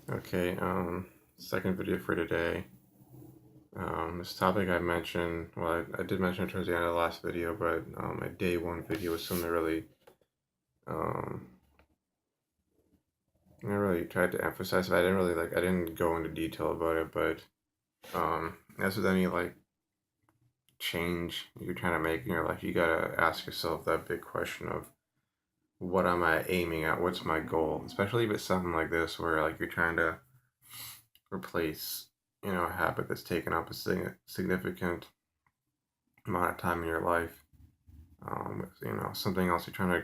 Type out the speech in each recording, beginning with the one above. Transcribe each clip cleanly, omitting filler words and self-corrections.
Okay, second video for today. This topic I mentioned, well, I did mention it towards the end of the last video, but my day one video was something um, I really tried to emphasize, but I didn't go into detail about it, but as with any change you're trying to make in your life, you gotta ask yourself that big question of what am I aiming at? What's my goal? Especially if it's something like this where you're trying to replace, a habit that's taken up a significant amount of time in your life. Something else you're trying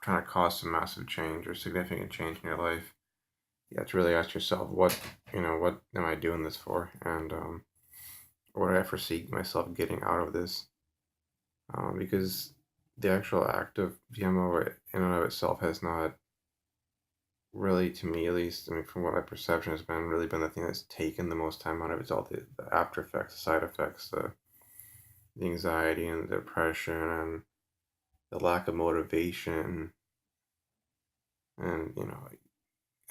to cause some massive change or significant change in your life. You have to really ask yourself, what am I doing this for, and what do I foresee myself getting out of this? Because the actual act of PMO in and of itself has not really, to me at least, I mean, from what my perception has been, really been the thing that's taken the most time out of it. It's all the after effects, the side effects, the anxiety and the depression and the lack of motivation and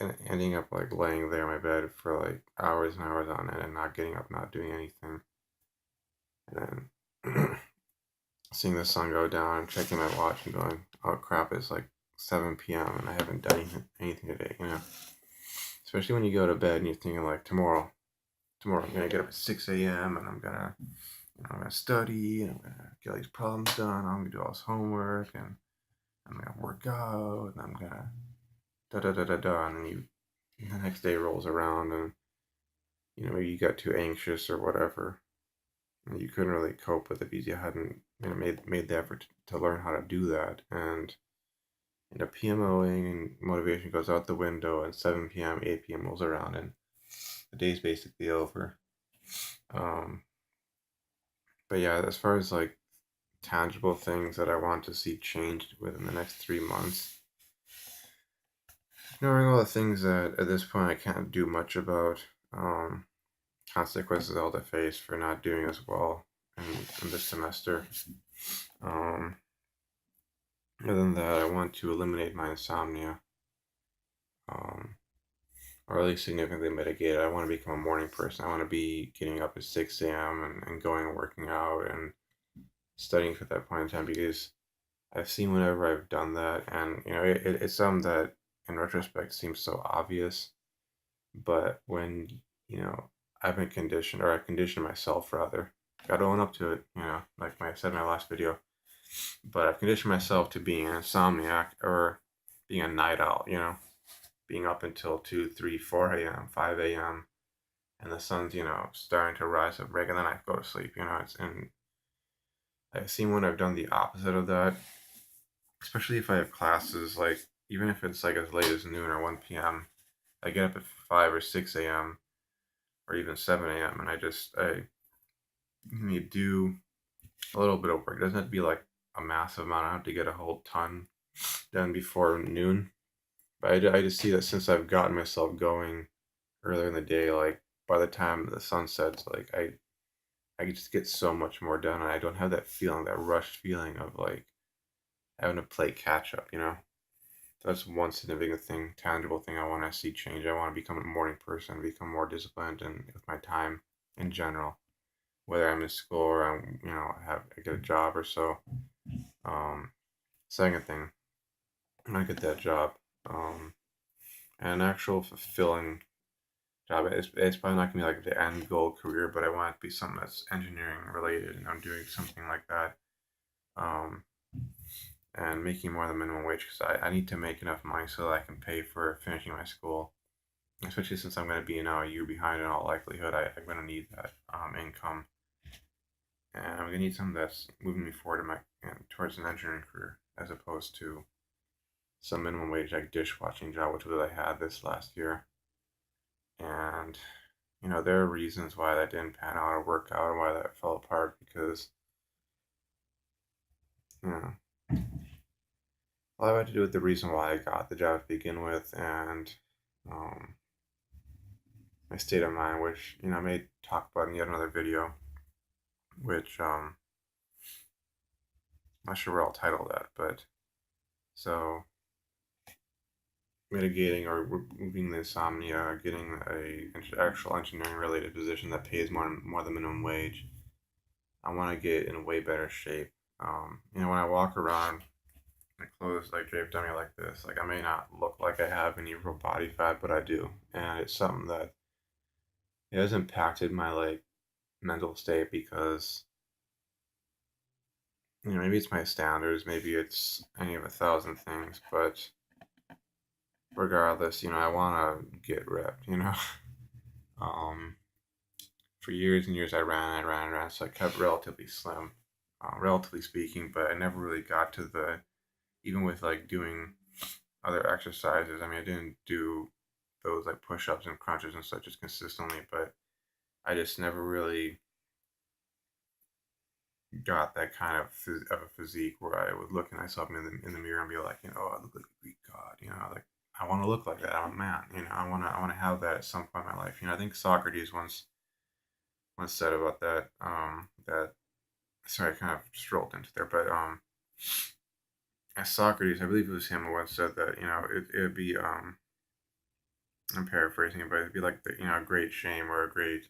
and ending up laying there in my bed for hours and hours on end and not getting up, not doing anything, and then seeing the sun go down, checking my watch and going, oh crap, it's like 7 p.m. and I haven't done anything today, Especially when you go to bed and you're thinking tomorrow I'm gonna get up at 6 a.m. and I'm gonna study and I'm gonna get all these problems done. I'm gonna do all this homework and I'm gonna work out and I'm gonna da da da da da, and then the next day rolls around and maybe you got too anxious or whatever, and you couldn't really cope with it because you hadn't made the effort to learn how to do that, and PMOing and motivation goes out the window, and 7 p.m., 8 p.m. rolls around, and the day's basically over. Um, but yeah, as far as tangible things that I want to see changed within the next 3 months, knowing all the things that at this point I can't do much about, consequences I'll have to face for not doing as well in this semester. Um, Other than that, I want to eliminate my insomnia, um, or at least significantly mitigate it. I want to become a morning person. I want to be getting up at 6 a.m. And going and working out and studying for that point in time because I've seen whenever I've done that, and it's something that in retrospect seems so obvious, but when you know I've been conditioned, or I've conditioned myself rather, got to own up to it, like I said in my last video, but I've conditioned myself to being an insomniac or being a night owl, being up until 2, 3, 4 a.m., 5 a.m., and the sun's, starting to rise up right, and then I go to sleep, and I've seen when I've done the opposite of that, especially if I have classes, even if it's as late as noon or 1 p.m., I get up at 5 or 6 a.m. or even 7 a.m. and I need to do a little bit of work. It doesn't have to be a massive amount. I don't have to get a whole ton done before noon. But I just see that since I've gotten myself going earlier in the day, by the time the sun sets, I just get so much more done, and I don't have that feeling, that rushed feeling of having to play catch up. So that's one significant thing, tangible thing I want to see change. I want to become a morning person, become more disciplined and with my time in general, whether I'm in school or I get a job or so. Um, Second thing, when I get that job, um, and an actual fulfilling job. It's probably not gonna be the end goal career, but I want it to be something that's engineering related, and I'm doing something like that. Um, and making more than minimum wage because I need to make enough money so that I can pay for finishing my school. Especially since I'm going to be now a year behind in all likelihood, I'm going to need that income, and I'm going to need something that's moving me forward in towards an engineering career as opposed to some minimum wage dishwashing job, which was what I had this last year. And there are reasons why that didn't pan out or work out and why that fell apart because you know a lot had to do with the reason why I got the job to begin with, and um, my state of mind, which I may talk about in yet another video, which I'm not sure where I'll title that, but so mitigating or removing the insomnia, getting a actual engineering related position that pays more than minimum wage. I want to get in way better shape. When I walk around, my clothes like draped on me like this, like I may not look like I have any real body fat, but I do, and it's something that it has impacted my like mental state because maybe it's my standards, maybe it's any of a thousand things, but regardless, I want to get ripped. Um, for years and years, I ran, so I kept relatively slim, relatively speaking, but I never really got to even with like doing other exercises. I mean, I didn't do those like push ups and crunches and such as consistently, but I just never really got that kind of a physique where I would look at myself in the mirror and be like, oh, I look like a Greek god, like I want to look like that. I'm a man, I want to have that at some point in my life. I think Socrates once said about that. That sorry, I kind of strolled into there, but as Socrates, I believe it was him who once said that it'd be I'm paraphrasing it, but it'd be like a great shame or a great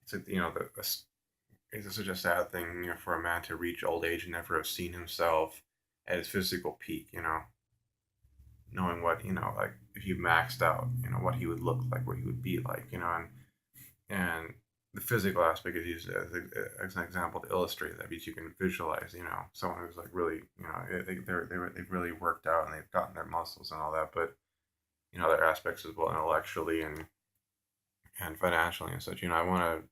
it's like it's such a sad thing for a man to reach old age and never have seen himself at his physical peak. Knowing what like if you maxed out, what he would look like, what he would be like, and the physical aspect is used as an example to illustrate that because you can visualize, someone who's like really, they've really worked out and they've gotten their muscles and all that, but other aspects as well, intellectually and financially and such. I want to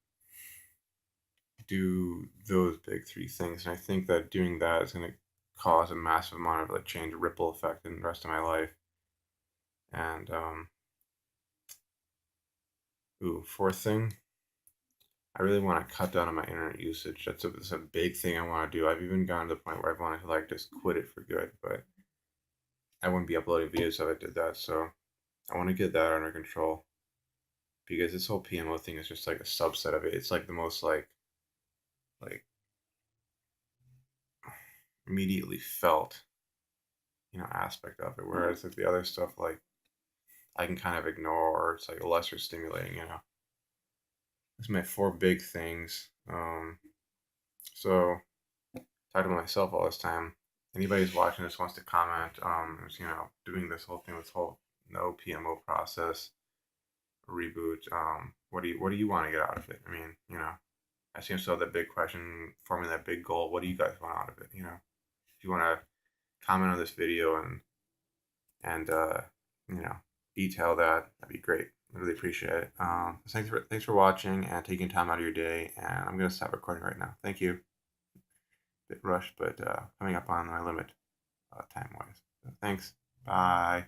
do those big three things, and I think that doing that is going to cause a massive amount of like change, ripple effect in the rest of my life. And fourth thing, I really want to cut down on my internet usage. That's a big thing I want to do. I've even gotten to the point where I wanted to like just quit it for good, but I wouldn't be uploading videos if I did that. So I want to get that under control because this whole PMO thing is just like a subset of it. It's like the most like immediately felt aspect of it. Whereas like the other stuff like I can kind of ignore or it's like lesser stimulating. Those are my four big things. So talking to myself all this time. Anybody who's watching this wants to comment, doing this whole thing, this whole no PMO process reboot. What do you want to get out of it? I mean, I seem to have that big question, forming that big goal. What do you guys want out of it? If you want to comment on this video and detail that, that'd be great. I really appreciate it. Thanks for watching and taking time out of your day. And I'm gonna stop recording right now. Thank you. Bit rushed, but coming up on my limit time wise. So thanks. Bye.